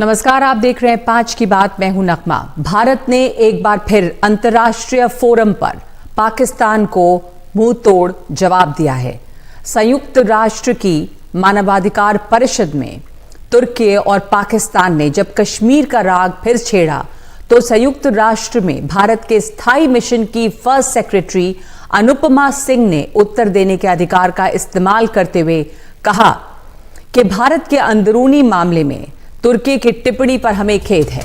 नमस्कार, आप देख रहे हैं 5 की बात। मैं हूं नगमा। भारत ने एक बार फिर अंतर्राष्ट्रीय फोरम पर पाकिस्तान को मुंह तोड़ जवाब दिया है। संयुक्त राष्ट्र की मानवाधिकार परिषद में तुर्की और पाकिस्तान ने जब कश्मीर का राग फिर छेड़ा तो संयुक्त राष्ट्र में भारत के स्थायी मिशन की फर्स्ट सेक्रेटरी अनुपमा सिंह ने उत्तर देने के अधिकार का इस्तेमाल करते हुए कहा कि भारत के अंदरूनी मामले में तुर्की की टिप्पणी पर हमें खेद है।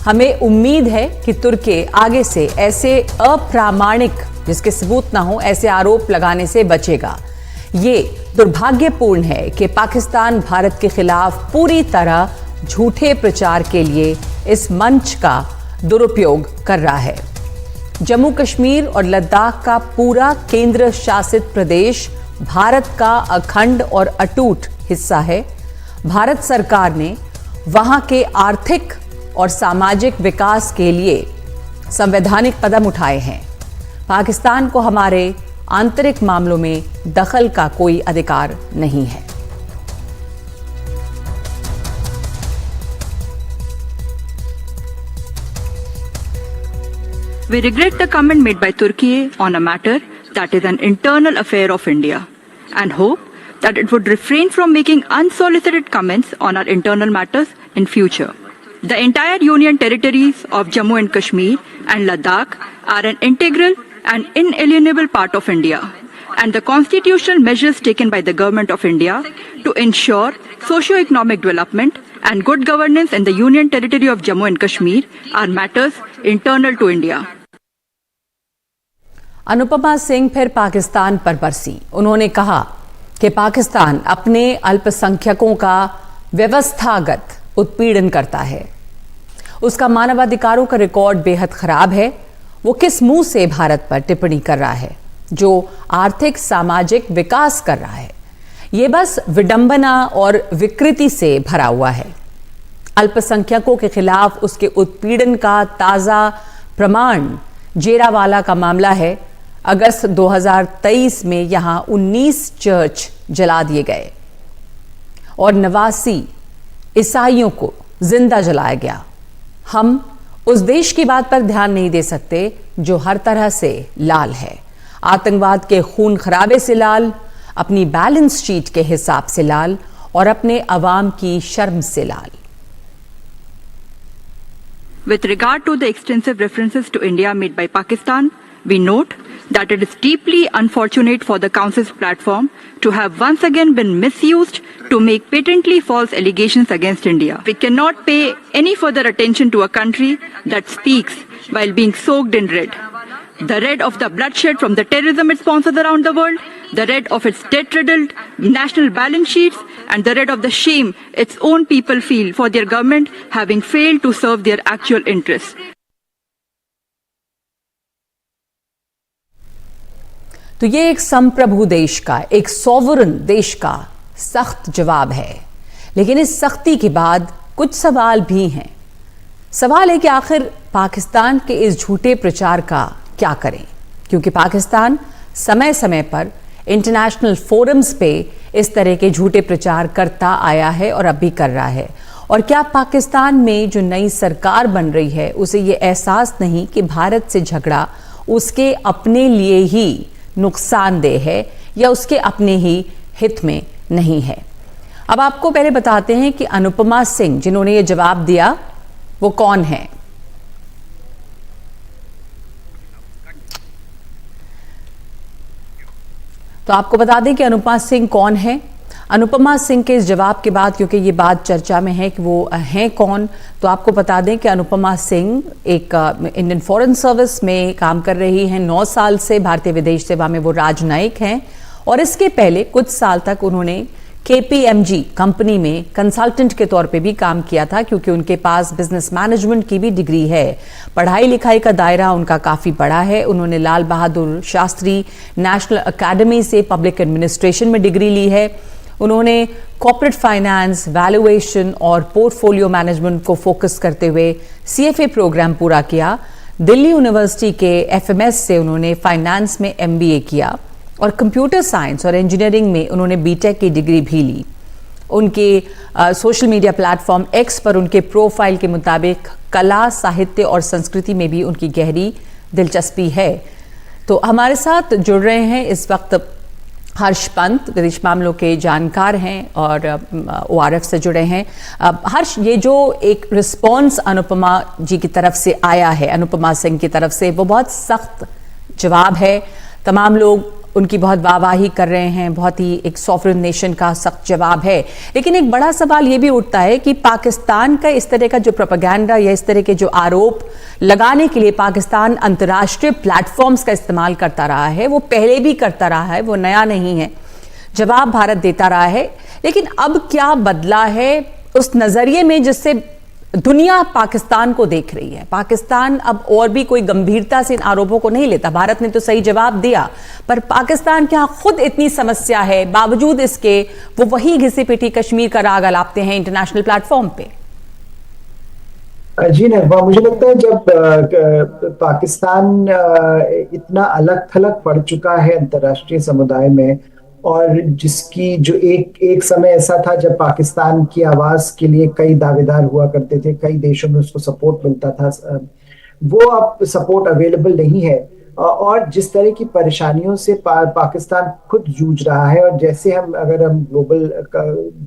हमें उम्मीद है कि तुर्की आगे से ऐसे अप्रामाणिक, जिसके सबूत ना हो, ऐसे आरोप लगाने से बचेगा। ये दुर्भाग्यपूर्ण है कि पाकिस्तान भारत के खिलाफ पूरी तरह झूठे प्रचार के लिए इस मंच का दुरुपयोग कर रहा है। जम्मू कश्मीर और लद्दाख का पूरा केंद्र शासित प्रदेश भारत का अखंड और अटूट हिस्सा है। भारत सरकार ने वहां के आर्थिक और सामाजिक विकास के लिए संवैधानिक कदम उठाए हैं। पाकिस्तान को हमारे आंतरिक मामलों में दखल का कोई अधिकार नहीं है। We regret the comment made by Turkey on a matter that is an internal affair of India and hope that it would refrain from making unsolicited comments on our internal matters in future. The entire union territories of Jammu and Kashmir and Ladakh are an integral and inalienable part of India, and the constitutional measures taken by the Government of India to ensure socio-economic development and good governance in the union territory of Jammu and Kashmir are matters internal to India. Anupama Singh फिर पाकिस्तान पर बरसी। उन्होंने कहा कि पाकिस्तान अपने अल्पसंख्यकों का व्यवस्थागत उत्पीड़न करता है। उसका मानवाधिकारों का रिकॉर्ड बेहद खराब है। वो किस मुंह से भारत पर टिप्पणी कर रहा है जो आर्थिक सामाजिक विकास कर रहा है? ये बस विडंबना और विकृति से भरा हुआ है। अल्पसंख्यकों के खिलाफ उसके उत्पीड़न का ताजा प्रमाण जेरावाला का मामला है। अगस्त 2023 में यहां 19 चर्च जला दिए गए और 89 ईसाइयों को जिंदा जलाया गया। हम उस देश की बात पर ध्यान नहीं दे सकते जो हर तरह से लाल है। आतंकवाद के खून खराबे से लाल, अपनी बैलेंस शीट के हिसाब से लाल और अपने अवाम की शर्म से लाल। With regard to the extensive references to India made by Pakistan, we note that it is deeply unfortunate for the Council's platform to have once again been misused to make patently false allegations against India. We cannot pay any further attention to a country that speaks while being soaked in red. The red of the bloodshed from the terrorism it sponsors around the world, the red of its debt-riddled national balance sheets, and the red of the shame its own people feel for their government having failed to serve their actual interests. तो ये एक संप्रभु देश का, एक sovereign देश का सख्त जवाब है। लेकिन इस सख्ती के बाद कुछ सवाल भी हैं। सवाल है कि आखिर पाकिस्तान के इस झूठे प्रचार का क्या करें, क्योंकि पाकिस्तान समय समय पर इंटरनेशनल फोरम्स पे इस तरह के झूठे प्रचार करता आया है और अब भी कर रहा है। और क्या पाकिस्तान में जो नई सरकार बन रही है उसे ये एहसास नहीं कि भारत से झगड़ा उसके अपने लिए ही नुकसानदेह है या उसके अपने ही हित में नहीं है? अब आपको पहले बताते हैं कि अनुपमा सिंह, जिन्होंने ये जवाब दिया, वो कौन है। तो आपको बता दें कि अनुपमा सिंह कौन है। अनुपमा सिंह के इस जवाब के बाद, क्योंकि ये बात चर्चा में है कि वो हैं कौन, तो आपको बता दें कि अनुपमा सिंह एक इंडियन फॉरेन सर्विस में काम कर रही हैं 9 साल से। भारतीय विदेश सेवा में वो राजनयिक हैं और इसके पहले कुछ साल तक उन्होंने KPMG कंपनी में कंसल्टेंट के तौर पे भी काम किया था, क्योंकि उनके पास बिजनेस मैनेजमेंट की भी डिग्री है। पढ़ाई लिखाई का दायरा उनका काफ़ी बड़ा है। उन्होंने लाल बहादुर शास्त्री नेशनल अकेडमी से पब्लिक एडमिनिस्ट्रेशन में डिग्री ली है। उन्होंने कॉर्पोरेट फाइनेंस, वैल्यूएशन और पोर्टफोलियो मैनेजमेंट को फोकस करते हुए CFA प्रोग्राम पूरा किया। दिल्ली यूनिवर्सिटी के FMS से उन्होंने फाइनेंस में MBA किया और कंप्यूटर साइंस और इंजीनियरिंग में उन्होंने BTech की डिग्री भी ली। उनके सोशल मीडिया प्लेटफॉर्म एक्स पर उनके प्रोफाइल के मुताबिक कला, साहित्य और संस्कृति में भी उनकी गहरी दिलचस्पी है। तो हमारे साथ जुड़ रहे हैं इस वक्त हर्ष पंत, विदेश मामलों के जानकार हैं और ORF से जुड़े हैं। हर्ष, ये जो एक रिस्पॉन्स अनुपमा जी की तरफ से आया है, अनुपमा सिंह की तरफ से, वो बहुत सख्त जवाब है। तमाम लोग उनकी बहुत वाहवाही कर रहे हैं, बहुत ही एक सॉवरेन नेशन का सख्त जवाब है। लेकिन एक बड़ा सवाल ये भी उठता है कि पाकिस्तान का इस तरह का जो प्रोपेगेंडा या इस तरह के जो आरोप लगाने के लिए पाकिस्तान अंतर्राष्ट्रीय प्लेटफॉर्म्स का इस्तेमाल करता रहा है, वो पहले भी करता रहा है, वो नया नहीं है। जवाब भारत देता रहा है, लेकिन अब क्या बदला है उस नजरिए में जिससे दुनिया पाकिस्तान को देख रही है? पाकिस्तान अब और भी कोई गंभीरता से इन आरोपों को नहीं लेता। भारत ने तो सही जवाब दिया, पर पाकिस्तान के यहाँ खुद इतनी समस्या है, बावजूद इसके वो वही घिसी पिटी कश्मीर का राग अलापते हैं इंटरनेशनल प्लेटफॉर्म पे। जी नगमा, मुझे लगता है जब पाकिस्तान इतना अलग थलग पड़ चुका है अंतर्राष्ट्रीय समुदाय में, और जिसकी जो एक समय ऐसा था जब पाकिस्तान की आवाज के लिए कई दावेदार हुआ करते थे, कई देशों में उसको सपोर्ट मिलता था, वो अब सपोर्ट अवेलेबल नहीं है। और जिस तरह की परेशानियों से पाकिस्तान खुद जूझ रहा है, और जैसे अगर हम ग्लोबल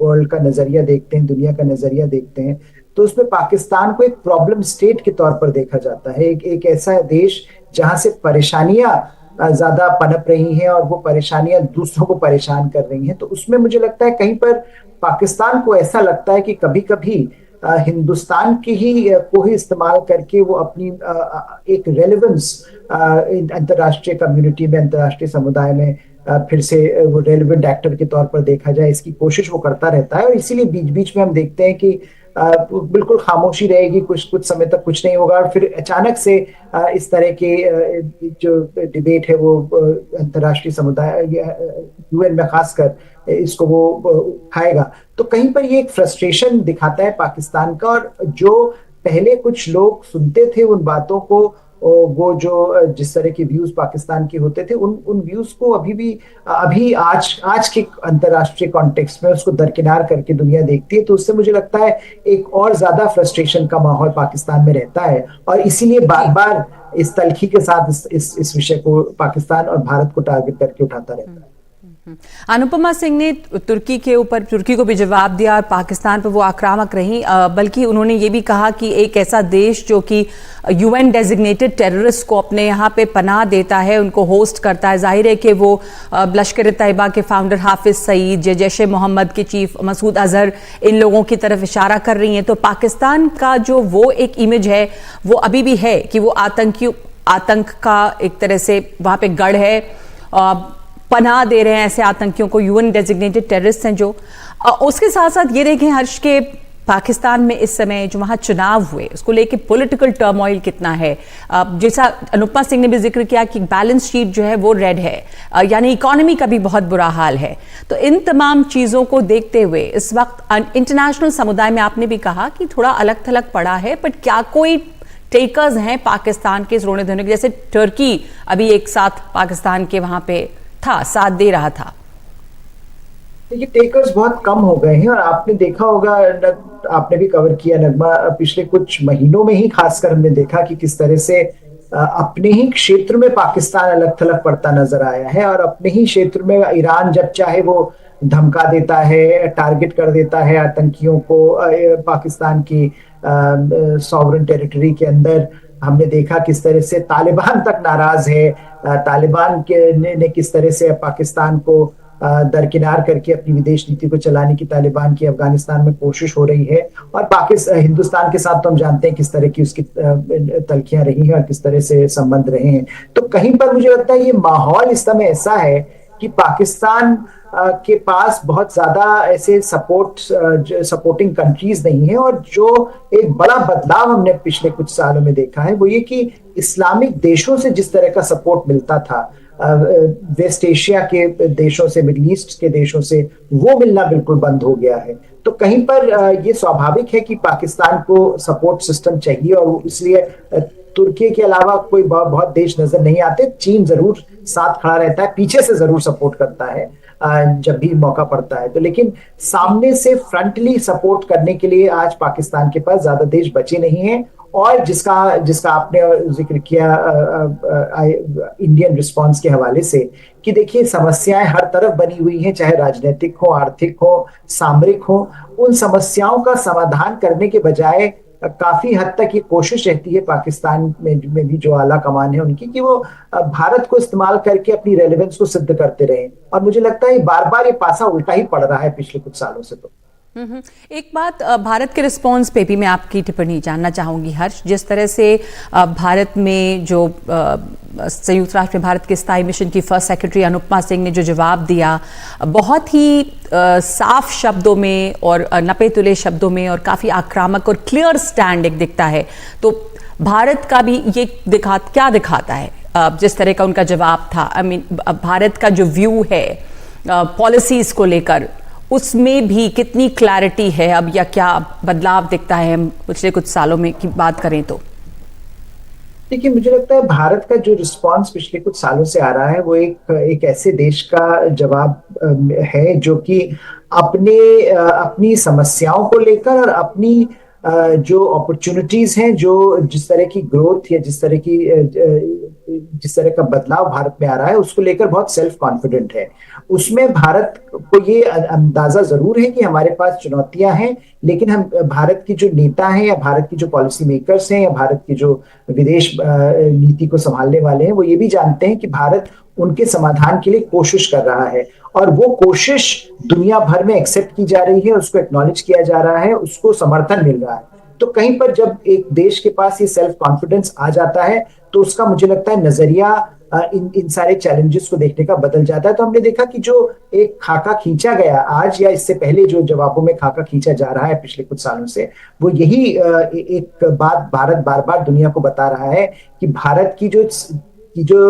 वर्ल्ड का नजरिया देखते हैं, दुनिया का नजरिया देखते हैं, तो उसमें पाकिस्तान को एक प्रॉब्लम स्टेट के तौर पर देखा जाता है। एक ऐसा देश जहां से परेशानियां ज्यादा पनप रही हैं और वो परेशानियां दूसरों को परेशान कर रही हैं। तो उसमें मुझे लगता है कहीं पर पाकिस्तान को ऐसा लगता है कि कभी कभी हिंदुस्तान की को ही इस्तेमाल करके वो अपनी एक रेलेवेंस अंतर्राष्ट्रीय कम्युनिटी में, अंतर्राष्ट्रीय समुदाय में फिर से वो रेलेवेंट एक्टर के तौर पर देखा जाए, इसकी कोशिश वो करता रहता है। और इसीलिए बीच बीच में हम देखते हैं कि बिल्कुल खामोशी रहेगी, कुछ समय तक कुछ नहीं होगा, और फिर अचानक से इस तरह के जो डिबेट है वो अंतर्राष्ट्रीय समुदाय, UN में खासकर इसको वो उठाएगा। तो कहीं पर ये एक फ्रस्ट्रेशन दिखाता है पाकिस्तान का, और जो पहले कुछ लोग सुनते थे उन बातों को, वो जो जिस तरह के व्यूज पाकिस्तान के होते थे, उन व्यूज को अभी आज के अंतर्राष्ट्रीय कॉन्टेक्स्ट में उसको दरकिनार करके दुनिया देखती है। तो उससे मुझे लगता है एक और ज्यादा फ्रस्ट्रेशन का माहौल पाकिस्तान में रहता है, और इसीलिए बार बार इस तलखी के साथ इस विषय को पाकिस्तान और भारत को टारगेट करके उठाता रहता है। अनुपमा सिंह ने तुर्की को भी जवाब दिया और पाकिस्तान पर वो आक्रामक रही, बल्कि उन्होंने ये भी कहा कि एक ऐसा देश जो कि UN डेजिग्नेटेड टेररिस्ट को अपने यहाँ पे पनाह देता है, उनको होस्ट करता है, जाहिर है कि वो लश्कर तैयबा के फाउंडर हाफिज सईद, जैश मोहम्मद के चीफ मसूद अजहर, इन लोगों की तरफ इशारा कर रही हैं। तो पाकिस्तान का जो वो एक इमेज है वो अभी भी है कि वो आतंक का एक तरह से वहाँ पे गढ़ है, पनाह दे रहे हैं ऐसे आतंकियों को, UN डेजिग्नेटेड टेररिस्ट हैं जो। उसके साथ साथ ये देखें हर्ष के पाकिस्तान में इस समय जो वहाँ चुनाव हुए उसको लेके पॉलिटिकल टर्मोइल कितना है। जैसा अनुपमा सिंह ने भी जिक्र किया कि बैलेंस शीट जो है वो रेड है, यानी इकोनॉमी का भी बहुत बुरा हाल है। तो इन तमाम चीज़ों को देखते हुए इस वक्त इंटरनेशनल समुदाय में आपने भी कहा कि थोड़ा अलग थलग पड़ा है, बट क्या कोई टेकर्स हैं पाकिस्तान के इस रोने धोने के? जैसे टर्की अभी एक साथ पाकिस्तान के वहाँ पे था, साथ दे रहा था। ये टेकर्स बहुत कम हो गए हैं, और आपने देखा होगा, आपने भी कवर किया नगमा, पिछले कुछ महीनों में ही खासकर हमने देखा कि किस तरह से अपने ही क्षेत्र में पाकिस्तान अलग थलग पड़ता नजर आया है। और अपने ही क्षेत्र में ईरान जब चाहे वो धमका देता है, टारगेट कर देता है आतंकियों को पाकिस्तान की सॉवरेन टेरिटरी के अंदर। हमने देखा किस तरह से तालिबान तक नाराज है, तालिबान ने किस तरह से पाकिस्तान को दरकिनार करके अपनी विदेश नीति को चलाने की तालिबान की अफगानिस्तान में कोशिश हो रही है। और हिंदुस्तान के साथ तो हम जानते हैं किस तरह की उसकी तलखियां रही हैं और किस तरह से संबंध रहे हैं। तो कहीं पर मुझे लगता है ये माहौल इस समय ऐसा है कि पाकिस्तान के पास बहुत ज्यादा ऐसे सपोर्टिंग कंट्रीज नहीं है। और जो एक बड़ा बदलाव हमने पिछले कुछ सालों में देखा है वो ये कि इस्लामिक देशों से जिस तरह का सपोर्ट मिलता था, वेस्ट एशिया के देशों से, मिडिल ईस्ट के देशों से, वो मिलना बिल्कुल बंद हो गया है। तो कहीं पर ये स्वाभाविक है कि पाकिस्तान को सपोर्ट सिस्टम चाहिए, और इसलिए तुर्की के अलावा कोई बहुत देश नजर नहीं आते। चीन जरूर साथ खड़ा रहता है, पीछे से जरूर सपोर्ट करता है, जब भी मौका पड़ता है तो। लेकिन सामने से फ्रंटली सपोर्ट करने के लिए आज पाकिस्तान के पास ज्यादा देश बचे नहीं हैं। और जिसका आपने जिक्र किया इंडियन रिस्पांस के हवाले से, कि देखिए समस्याएं हर तरफ बनी हुई हैं, चाहे राजनीतिक हो, आर्थिक हो, सामरिक हो। उन समस्याओं का समाधान करने के बजाय काफी हद तक ये कोशिश रहती है पाकिस्तान में भी जो आला कमान है उनकी, कि वो भारत को इस्तेमाल करके अपनी रेलेवेंस को सिद्ध करते रहे। और मुझे लगता है बार बार ये पासा उल्टा ही पड़ रहा है पिछले कुछ सालों से। तो एक बात भारत के रिस्पॉन्स पे भी मैं आपकी टिप्पणी जानना चाहूंगी हर्ष। जिस तरह से भारत में जो संयुक्त राष्ट्र में भारत के स्थायी मिशन की फर्स्ट सेक्रेटरी अनुपमा सिंह ने जो जवाब दिया, बहुत ही साफ शब्दों में और नपे तुले शब्दों में और काफ़ी आक्रामक और क्लियर स्टैंड एक दिखता है। तो भारत का भी ये क्या दिखाता है जिस तरह का उनका जवाब था? भारत का जो व्यू है पॉलिसीज को लेकर, उसमें भी कितनी क्लैरिटी है अब, या क्या बदलाव दिखता है पिछले कुछ सालों में की बात करें तो? देखिए, मुझे लगता है भारत का जो रिस्पांस पिछले कुछ सालों से आ रहा है वो एक ऐसे देश का जवाब है जो कि अपनी समस्याओं को लेकर और अपनी जो अपॉर्चुनिटीज हैं, जो जिस तरह की ग्रोथ या जिस तरह का बदलाव भारत में आ रहा है उसको लेकर बहुत सेल्फ कॉन्फिडेंट है। उसमें भारत को ये अंदाजा जरूर है कि हमारे पास चुनौतियां हैं, लेकिन हम भारत की जो नेता हैं या भारत की जो पॉलिसी मेकर्स हैं या भारत की जो विदेश नीति को संभालने वाले हैं, वो ये भी जानते हैं कि भारत उनके समाधान के लिए कोशिश कर रहा है। और वो कोशिश दुनिया भर में एक्सेप्ट की जा रही है, उसको एक्नॉलेज किया जा रहा है, उसको समर्थन मिल रहा है। तो कहीं पर जब एक देश के पास ये सेल्फ कॉन्फिडेंस आ जाता है तो उसका मुझे लगता है नजरिया इन सारे चैलेंजेस को देखने का बदल जाता है। तो हमने देखा कि जो एक खाका खींचा गया आज या इससे पहले जो जवाबों में खाका खींचा जा रहा है पिछले कुछ सालों से, वो यही एक बात भारत बार बार दुनिया को बता रहा है कि भारत की जो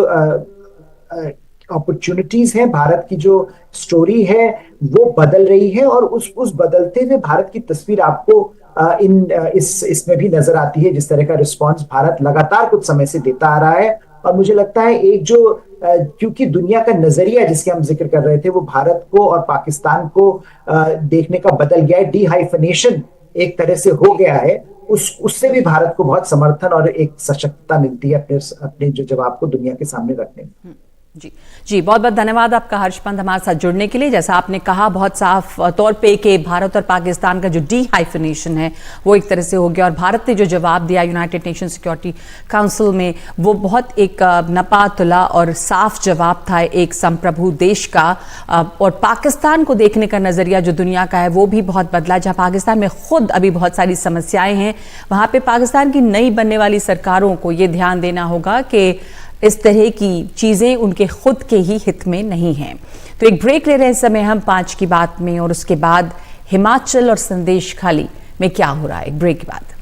अपॉर्चुनिटीज है, भारत की जो स्टोरी है वो बदल रही है। और उस बदलते हुए भारत की तस्वीर आपको इसमें भी नजर आती है, जिस तरह का रिस्पांस भारत लगातार कुछ समय से देता आ रहा है। और मुझे लगता है क्योंकि दुनिया का नजरिया जिसके हम जिक्र कर रहे थे वो भारत को और पाकिस्तान को देखने का बदल गया है, डीहाइफनेशन एक तरह से हो गया है। उससे भी भारत को बहुत समर्थन और एक सशक्तता मिलती है अपने जो जवाब को दुनिया के सामने रखने में। जी बहुत बहुत धन्यवाद आपका हर्ष पंत हमारे साथ जुड़ने के लिए। जैसा आपने कहा बहुत साफ तौर पे कि भारत और पाकिस्तान का जो डीहाइफनेशन है वो एक तरह से हो गया, और भारत ने जो जवाब दिया यूनाइटेड नेशन सिक्योरिटी काउंसिल में वो बहुत एक नपा तुला और साफ जवाब था एक संप्रभु देश का। और पाकिस्तान को देखने का नजरिया जो दुनिया का है वो भी बहुत बदला। जहाँ पाकिस्तान में खुद अभी बहुत सारी समस्याएं हैं, वहाँ पे पाकिस्तान की नई बनने वाली सरकारों को ये ध्यान देना होगा कि इस तरह की चीज़ें उनके खुद के ही हित में नहीं हैं। तो एक ब्रेक ले रहे हैं इस समय हम 5 की बात में, और उसके बाद हिमाचल और संदेश खाली में क्या हो रहा है, एक ब्रेक के बाद।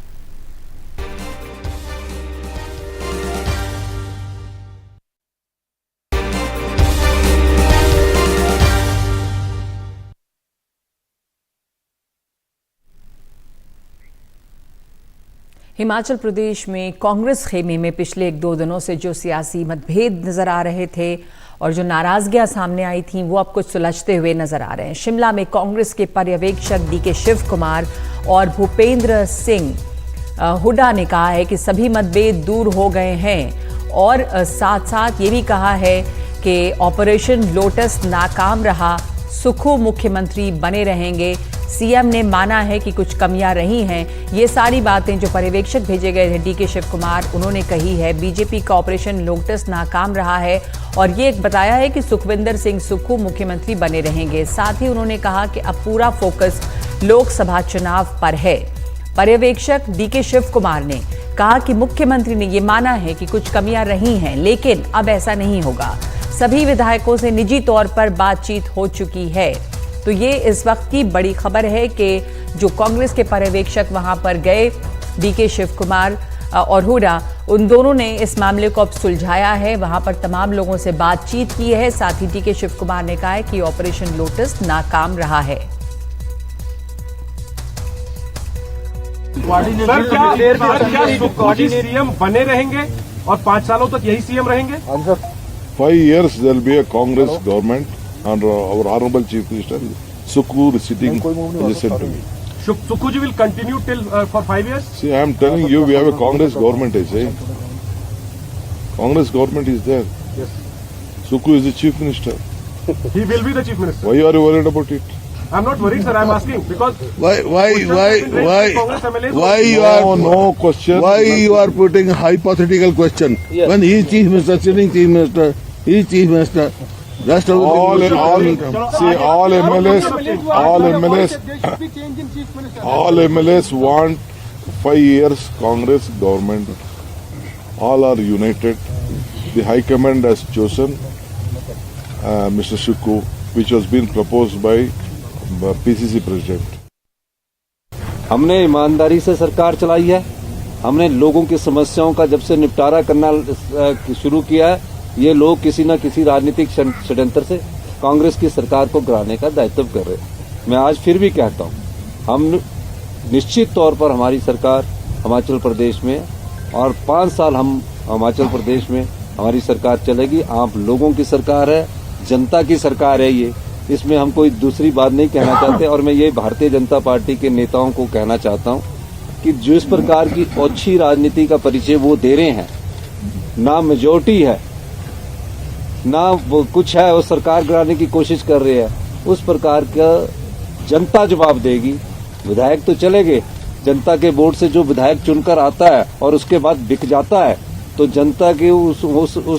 हिमाचल प्रदेश में कांग्रेस खेमे में पिछले 1-2 दिनों से जो सियासी मतभेद नजर आ रहे थे और जो नाराजगियां सामने आई थी वो अब कुछ सुलझते हुए नजर आ रहे हैं। शिमला में कांग्रेस के पर्यवेक्षक डीके शिव कुमार और भूपेंद्र सिंह हुड्डा ने कहा है कि सभी मतभेद दूर हो गए हैं, और साथ साथ ये भी कहा है कि ऑपरेशन लोटस नाकाम रहा, सुक्खू मुख्यमंत्री बने रहेंगे। सीएम ने माना है कि कुछ कमियां रही हैं। ये सारी बातें जो पर्यवेक्षक भेजे गए थे डीके शिव कुमार, उन्होंने कही है। बीजेपी का ऑपरेशन लोटस नाकाम रहा है और ये बताया है कि सुखविंदर सिंह सुक्खू मुख्यमंत्री बने रहेंगे। साथ ही उन्होंने कहा कि अब पूरा फोकस लोकसभा चुनाव पर है। पर्यवेक्षक डीके शिव कुमार ने कहा कि मुख्यमंत्री ने ये माना है कि कुछ कमियां रही हैं, लेकिन अब ऐसा नहीं होगा। सभी विधायकों से निजी तौर पर बातचीत हो चुकी है। तो ये इस वक्त की बड़ी खबर है कि जो कांग्रेस के पर्यवेक्षक वहां पर गए, डीके शिव कुमार और हुड्डा, उन दोनों ने इस मामले को अब सुलझाया है। वहां पर तमाम लोगों से बातचीत की है। साथ ही डीके शिव कुमार ने कहा है कि ऑपरेशन लोटस नाकाम रहा है। सर क्या सीएम बने रहेंगे और 5 सालों तक यही सीएम रहेंगे? 5 years there will be a Congress government and our honorable Chief Minister, Sukhu, is sitting adjacent to me. Sukhuji will continue till for 5 years. See, I am telling you, we have a Congress government, I say. Congress government is there. Yes. Sukhu is the Chief Minister. He will be the chief minister. Why are you worried about it? I'm not worried, sir. I'm asking because Why No question. Why you are putting a hypothetical question? When he is chief minister, sitting chief minister, he is chief minister. Rest of the All MLAs want 5 years Congress government. All are united. The High Command has chosen Mr. Sukhu, which was been proposed by PCC President. हमने ईमानदारी से सरकार चलाई है। हमने लोगों की समस्याओं का जब से निपटारा करना शुरू किया है, ये लोग किसी न किसी राजनीतिक षड्यंत्र से कांग्रेस की सरकार को गिराने का दायित्व कर रहे हैं। मैं आज फिर भी कहता हूं, हम निश्चित तौर पर हमारी सरकार हिमाचल प्रदेश में और 5 साल हम हिमाचल प्रदेश में हमारी सरकार चलेगी। आप लोगों की सरकार है, जनता की सरकार है ये, इसमें हम कोई दूसरी बात नहीं कहना चाहते। और मैं ये भारतीय जनता पार्टी के नेताओं को कहना चाहता हूं कि जो इस प्रकार की ओछी राजनीति का परिचय वो दे रहे हैं, ना मेजोरिटी है ना वो कुछ है, वो सरकार गिराने की कोशिश कर रहे हैं, उस प्रकार का जनता जवाब देगी। विधायक तो चले गए, जनता के वोट से जो विधायक चुनकर आता है और उसके बाद बिक जाता है, तो जनता के उस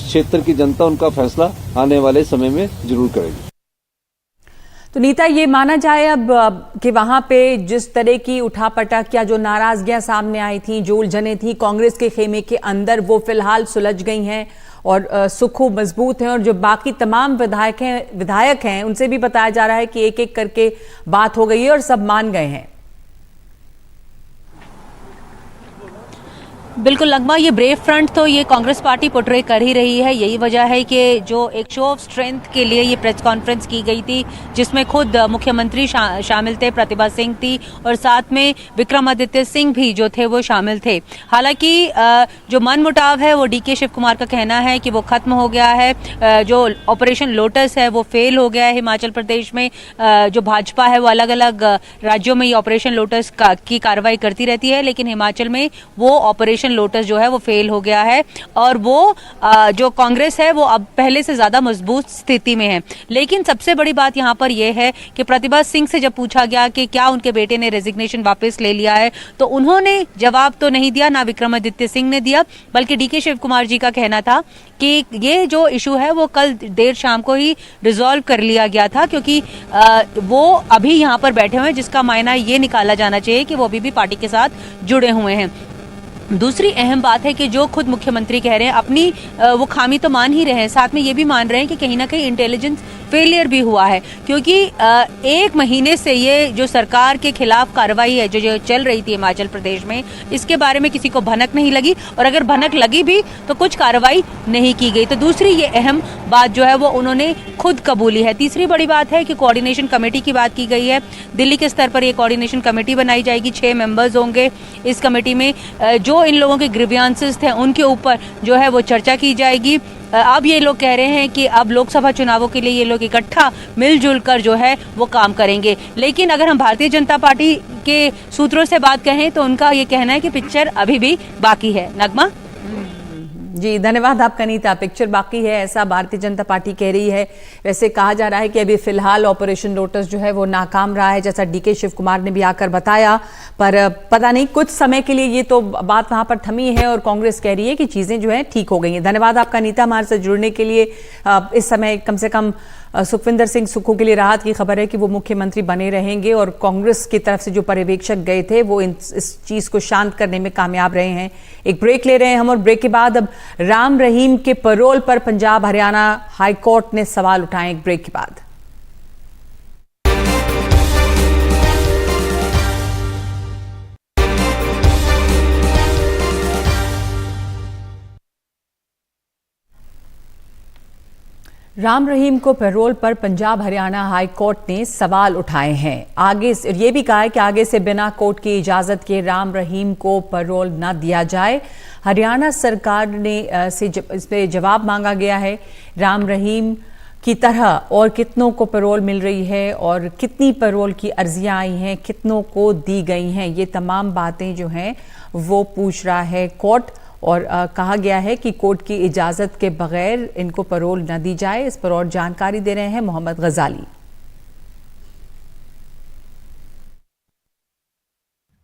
क्षेत्र की जनता उनका फैसला आने वाले समय में जरूर करेगी। तो नीता, ये माना जाए अब कि वहां पे जिस तरह की उठापटक या जो नाराजगियां सामने आई थी, जो उलझनें थी कांग्रेस के खेमे के अंदर, वो फिलहाल सुलझ गई हैं और सुखू मजबूत हैं और जो बाकी तमाम विधायक हैं उनसे भी बताया जा रहा है कि एक एक करके बात हो गई है और सब मान गए हैं। बिल्कुल नगमा, ये ब्रेव फ्रंट तो ये कांग्रेस पार्टी पोर्ट्रे कर ही रही है। यही वजह है कि जो एक शो ऑफ स्ट्रेंथ के लिए ये प्रेस कॉन्फ्रेंस की गई थी, जिसमें खुद मुख्यमंत्री शामिल थे, प्रतिभा सिंह थी और साथ में विक्रमादित्य सिंह भी जो थे वो शामिल थे। हालांकि जो मनमुटाव है वो डीके शिव कुमार का कहना है कि वो खत्म हो गया है। जो ऑपरेशन लोटस है वो फेल हो गया है हिमाचल प्रदेश में। जो भाजपा है वो अलग अलग राज्यों में ये ऑपरेशन लोटस की कार्रवाई करती रहती है, लेकिन हिमाचल में वो ऑपरेशन लोटस जो है वो फेल हो गया है और वो जो कांग्रेस है वो अब पहले से ज्यादा मजबूत स्थिति में है। लेकिन सबसे बड़ी बात यहाँ पर यह है कि प्रतिभा सिंह से जब पूछा गया कि क्या उनके बेटे ने रेजिग्नेशन वापस ले लिया है, तो उन्होंने जवाब तो नहीं दिया, ना विक्रमादित्य सिंह ने दिया, बल्कि डीके शिव कुमार जी का कहना था कि ये जो इशू है वो कल देर शाम को ही रिजॉल्व कर लिया गया था, क्योंकि वो अभी यहाँ पर बैठे हुए हैं, जिसका मायना ये निकाला जाना चाहिए कि वो अभी भी पार्टी के साथ जुड़े हुए हैं। दूसरी अहम बात है कि जो खुद मुख्यमंत्री कह रहे हैं अपनी वो खामी तो मान ही रहे हैं, साथ में ये भी मान रहे हैं कि कहीं ना कहीं इंटेलिजेंस फेलियर भी हुआ है, क्योंकि 1 महीने से ये जो सरकार के खिलाफ कार्रवाई है जो चल रही थी हिमाचल प्रदेश में, इसके बारे में किसी को भनक नहीं लगी और अगर भनक लगी भी तो कुछ कार्रवाई नहीं की गई। तो दूसरी ये अहम बात जो है वो उन्होंने खुद कबूली है। तीसरी बड़ी बात है कि कोऑर्डिनेशन कमेटी की बात की गई है। दिल्ली के स्तर पर ये कोऑर्डिनेशन कमेटी बनाई जाएगी, 6 मेंबर्स होंगे इस कमेटी में। जो इन लोगों के ग्रीवियंसेस थे उनके ऊपर जो है वो चर्चा की जाएगी। अब ये लोग कह रहे हैं कि अब लोकसभा चुनावों के लिए ये लोग इकट्ठा मिलजुल कर जो है वो काम करेंगे। लेकिन अगर हम भारतीय जनता पार्टी के सूत्रों से बात कहें तो उनका ये कहना है कि पिक्चर अभी भी बाकी है। नगमा जी, धन्यवाद आपका नीता। पिक्चर बाकी है ऐसा भारतीय जनता पार्टी कह रही है। वैसे कहा जा रहा है कि अभी फिलहाल ऑपरेशन लोटस जो है वो नाकाम रहा है, जैसा डीके शिव कुमार ने भी आकर बताया, पर पता नहीं कुछ समय के लिए ये तो बात वहां पर थमी है और कांग्रेस कह रही है कि चीजें जो है ठीक हो गई हैं। धन्यवाद आपका नीता हमारे साथ जुड़ने के लिए। इस समय कम से कम सुखविंदर सिंह सुक्खू के लिए राहत की खबर है कि वो मुख्यमंत्री बने रहेंगे और कांग्रेस की तरफ से जो पर्यवेक्षक गए थे वो इस चीज को शांत करने में कामयाब रहे हैं। एक ब्रेक ले रहे हैं हम और ब्रेक के बाद अब राम रहीम के पैरोल पर पंजाब हरियाणा हाईकोर्ट ने सवाल उठाए। एक ब्रेक के बाद राम रहीम को पैरोल पर पंजाब हरियाणा हाई कोर्ट ने सवाल उठाए हैं। आगे ये भी कहा है कि आगे से बिना कोर्ट की इजाजत के राम रहीम को पैरोल न दिया जाए। हरियाणा सरकार ने इस पे जवाब मांगा गया है। राम रहीम की तरह और कितनों को पैरोल मिल रही है और कितनी पैरोल की अर्जियां आई हैं, कितनों को दी गई हैं, ये तमाम बातें जो हैं वो पूछ रहा है कोर्ट। और कहा गया है कि कोर्ट की इजाज़त के बगैर इनको पैरोल न दी जाए। इस पर और जानकारी दे रहे हैं मोहम्मद गजाली।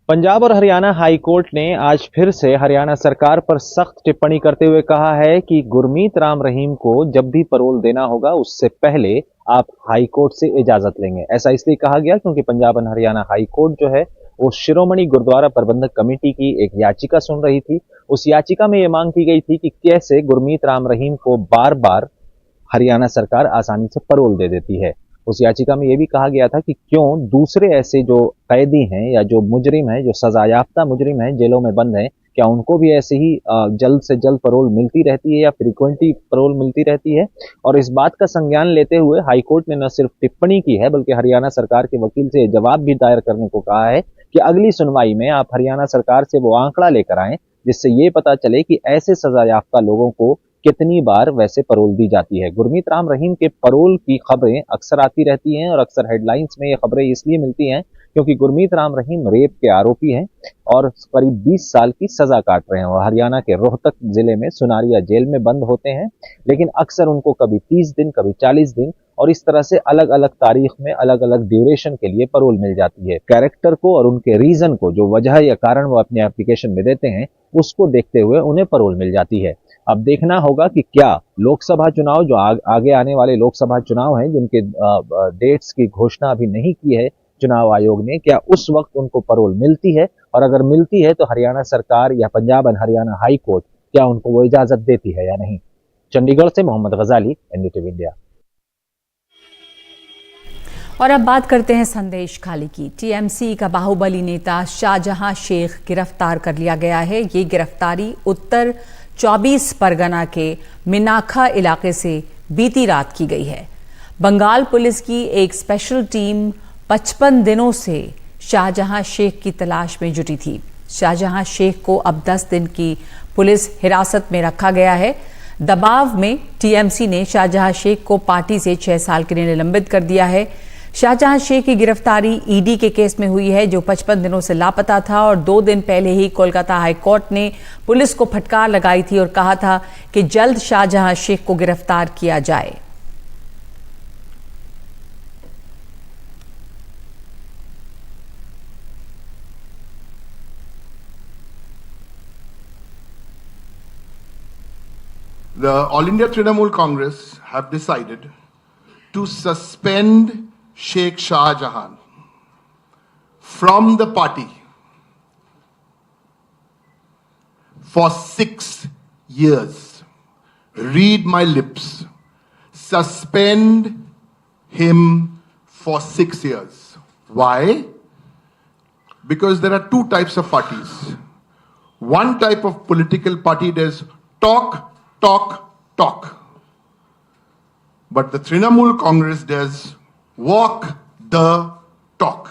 पंजाब और हरियाणा हाई कोर्ट ने आज फिर से हरियाणा सरकार पर सख्त टिप्पणी करते हुए कहा है कि गुरमीत राम रहीम को जब भी पैरोल देना होगा उससे पहले आप हाई कोर्ट से इजाजत लेंगे। ऐसा इसलिए कहा गया क्योंकि पंजाब और हरियाणा हाई कोर्ट जो है वो शिरोमणि गुरुद्वारा प्रबंधक कमेटी की एक याचिका सुन रही थी। उस याचिका में यह मांग की गई थी कि कैसे गुरमीत राम रहीम को बार बार हरियाणा सरकार आसानी से पैरोल दे देती है। उस याचिका में यह भी कहा गया था कि क्यों दूसरे ऐसे जो कैदी हैं या जो मुजरिम हैं, जो सजायाफ्ता मुजरिम हैं, जेलों में बंद हैं, क्या उनको भी ऐसे ही जल्द से जल्द पैरोल मिलती रहती है या फ्रीक्वेंटली पैरोल मिलती रहती है। और इस बात का संज्ञान लेते हुए हाईकोर्ट ने न सिर्फ टिप्पणी की है बल्कि हरियाणा सरकार के वकील से जवाब भी दायर करने को कहा है कि अगली सुनवाई में आप हरियाणा सरकार से वो आंकड़ा लेकर आएं जिससे ये पता चले कि ऐसे सजायाफ्ता लोगों को कितनी बार वैसे पैरोल दी जाती है। गुरमीत राम रहीम के पैरोल की खबरें अक्सर आती रहती हैं और अक्सर हेडलाइंस में ये खबरें इसलिए मिलती हैं क्योंकि गुरमीत राम रहीम रेप के आरोपी हैं और करीब 20 साल की सजा काट रहे हैं और हरियाणा के रोहतक जिले में सुनारिया जेल में बंद होते हैं। लेकिन अक्सर उनको कभी 30 दिन, कभी 40 दिन और इस तरह से अलग अलग तारीख में अलग अलग ड्यूरेशन के लिए पैरोल मिल जाती है। कैरेक्टर को और उनके रीजन को, जो वजह या कारण वो अपने एप्लीकेशन में देते हैं, उसको देखते हुए उन्हें पैरोल मिल जाती है। अब देखना होगा कि क्या लोकसभा चुनाव, जो आगे आने वाले लोकसभा चुनाव हैं जिनके डेट्स की घोषणा अभी नहीं की है चुनाव आयोग ने, क्या उस वक्त उनको पैरोल मिलती है और अगर मिलती है तो हरियाणा सरकार या Punjab and Haryana high court क्या उनको वो इजाजत देती है या नहीं। चंडीगढ़ से मोहम्मद गजाली, एनडीटीवी इंडिया। और अब बात करते हैं संदेश खाली की। टीएमसी का बाहुबली नेता शाहजहां शेख गिरफ्तार कर लिया गया है। ये गिरफ्तारी उत्तर 24 परगना के मिनाखा इलाके से बीती रात की गई है। बंगाल पुलिस की एक स्पेशल टीम 55 दिनों से शाहजहां शेख की तलाश में जुटी थी। शाहजहां शेख को अब 10 दिन की पुलिस हिरासत में रखा गया है। दबाव में टीएमसी ने शाहजहां शेख को पार्टी से 6 साल के लिए निलंबित कर दिया है। शाहजहां शेख की गिरफ्तारी ईडी के केस में हुई है जो 55 दिनों से लापता था और 2 दिन पहले ही कोलकाता हाई कोर्ट ने पुलिस को फटकार लगाई थी और कहा था कि जल्द शाहजहां शेख को गिरफ्तार किया जाए। The All India Trinamool Congress have decided to suspend Sheikh Shah Jahan from the party for 6 years. Read my lips. Suspend him for 6 years. Why? Because there are 2 types of parties. One type of political party does talk, talk. But the Trinamool Congress does walk the talk.